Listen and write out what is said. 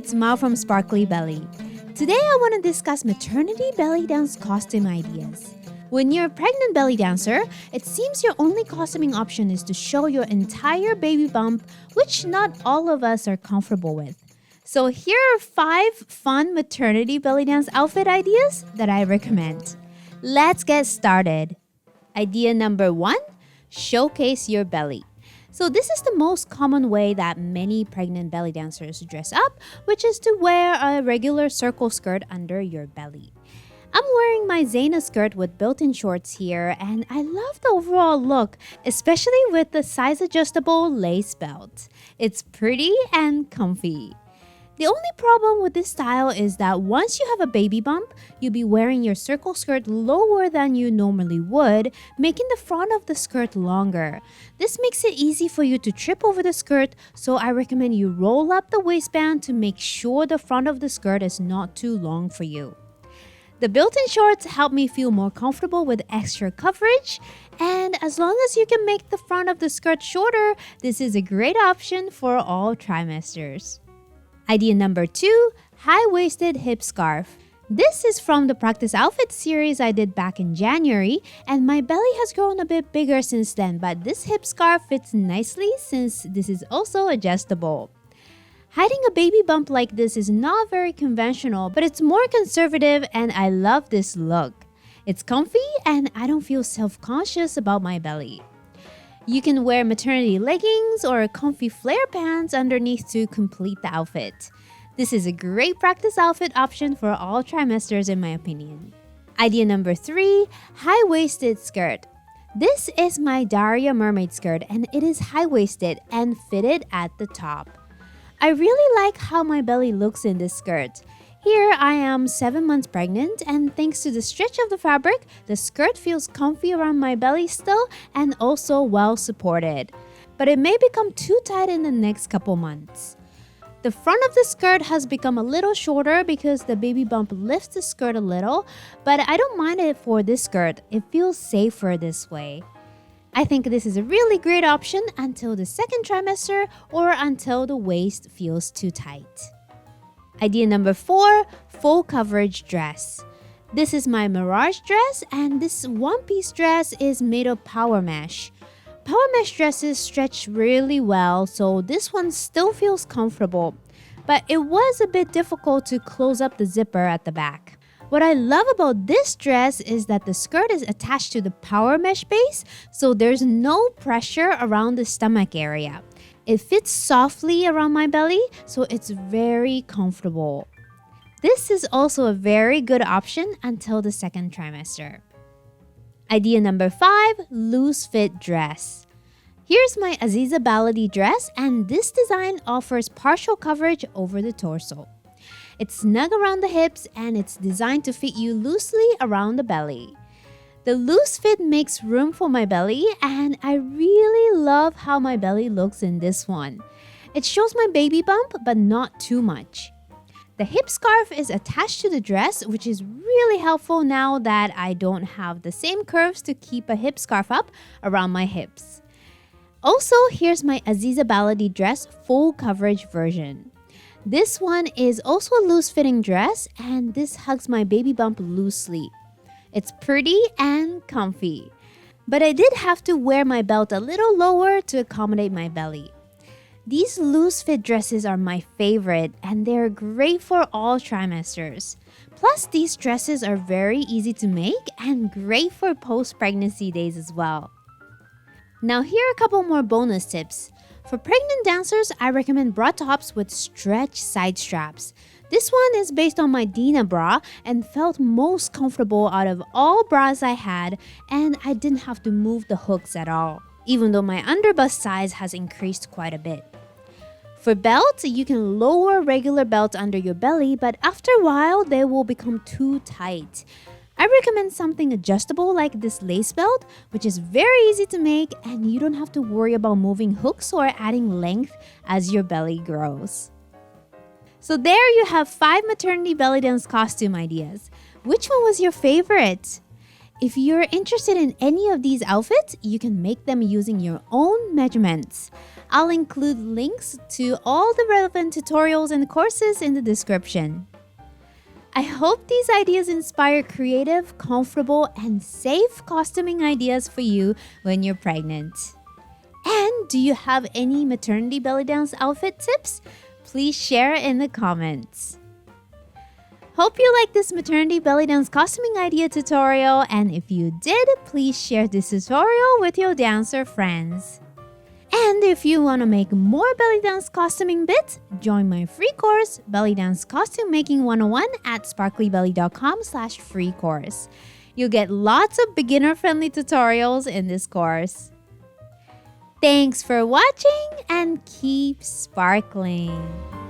it's Mao from Sparkly Belly. Today I want to discuss maternity belly dance costume ideas. When you're a pregnant belly dancer, it seems your only costuming option is to show your entire baby bump, which not all of us are comfortable with. So here are 5 fun maternity belly dance outfit ideas that I recommend. Let's get started. Idea number 1, showcase your belly. So this is the most common way that many pregnant belly dancers dress up, which is to wear a regular circle skirt under your belly. I'm wearing my Zena skirt with built-in shorts here, and I love the overall look, especially with the size-adjustable lace belt. It's pretty and comfy. The only problem with this style is that once you have a baby bump, you'll be wearing your circle skirt lower than you normally would, making the front of the skirt longer. This makes it easy for you to trip over the skirt, so I recommend you roll up the waistband to make sure the front of the skirt is not too long for you. The built-in shorts help me feel more comfortable with extra coverage, and as long as you can make the front of the skirt shorter, this is a great option for all trimesters. Idea number 2, high-waisted hip scarf. This is from the Practice Outfit series I did back in January, and my belly has grown a bit bigger since then, but this hip scarf fits nicely since this is also adjustable. Hiding a baby bump like this is not very conventional, but it's more conservative and I love this look. It's comfy and I don't feel self-conscious about my belly. You can wear maternity leggings or comfy flare pants underneath to complete the outfit. This is a great practice outfit option for all trimesters in my opinion. Idea number 3, high-waisted skirt. This is my Daria mermaid skirt and it is high-waisted and fitted at the top. I really like how my belly looks in this skirt. Here I am 7 months pregnant and thanks to the stretch of the fabric, the skirt feels comfy around my belly still and also well supported. But it may become too tight in the next couple months. The front of the skirt has become a little shorter because the baby bump lifts the skirt a little, but I don't mind it for this skirt. It feels safer this way. I think this is a really great option until the second trimester or until the waist feels too tight. Idea number 4, full coverage dress. This is my Mirage dress and this one-piece dress is made of power mesh. Power mesh dresses stretch really well, so this one still feels comfortable. But it was a bit difficult to close up the zipper at the back. What I love about this dress is that the skirt is attached to the power mesh base, so there's no pressure around the stomach area. It fits softly around my belly, so it's very comfortable. This is also a very good option until the second trimester. Idea number 5, loose fit dress. Here's my Aziza Baladi dress and this design offers partial coverage over the torso. It's snug around the hips and it's designed to fit you loosely around the belly. The loose fit makes room for my belly and I really love how my belly looks in this one. It shows my baby bump but not too much. The hip scarf is attached to the dress, which is really helpful now that I don't have the same curves to keep a hip scarf up around my hips. Also, here's my Aziza Baladi dress full coverage version. This one is also a loose fitting dress and this hugs my baby bump loosely. It's pretty and comfy. But I did have to wear my belt a little lower to accommodate my belly. These loose fit dresses are my favorite and they're great for all trimesters. Plus, these dresses are very easy to make and great for post-pregnancy days as well. Now here are a couple more bonus tips. For pregnant dancers, I recommend bra tops with stretch side straps. This one is based on my Dina bra and felt most comfortable out of all bras I had, and I didn't have to move the hooks at all, even though my underbust size has increased quite a bit. For belts, you can lower regular belts under your belly, but after a while, they will become too tight. I recommend something adjustable like this lace belt, which is very easy to make and you don't have to worry about moving hooks or adding length as your belly grows. So there you have 5 maternity belly dance costume ideas. Which one was your favorite? If you're interested in any of these outfits, you can make them using your own measurements. I'll include links to all the relevant tutorials and courses in the description. I hope these ideas inspire creative, comfortable, and safe costuming ideas for you when you're pregnant. And do you have any maternity belly dance outfit tips? Please share in the comments. Hope you like this maternity belly dance costuming idea tutorial, and if you did, please share this tutorial with your dancer friends. And if you want to make more belly dance costuming bits, join my free course, Belly Dance Costume Making 101 at sparklybelly.com/free course. You'll get lots of beginner-friendly tutorials in this course. Thanks for watching and keep sparkling!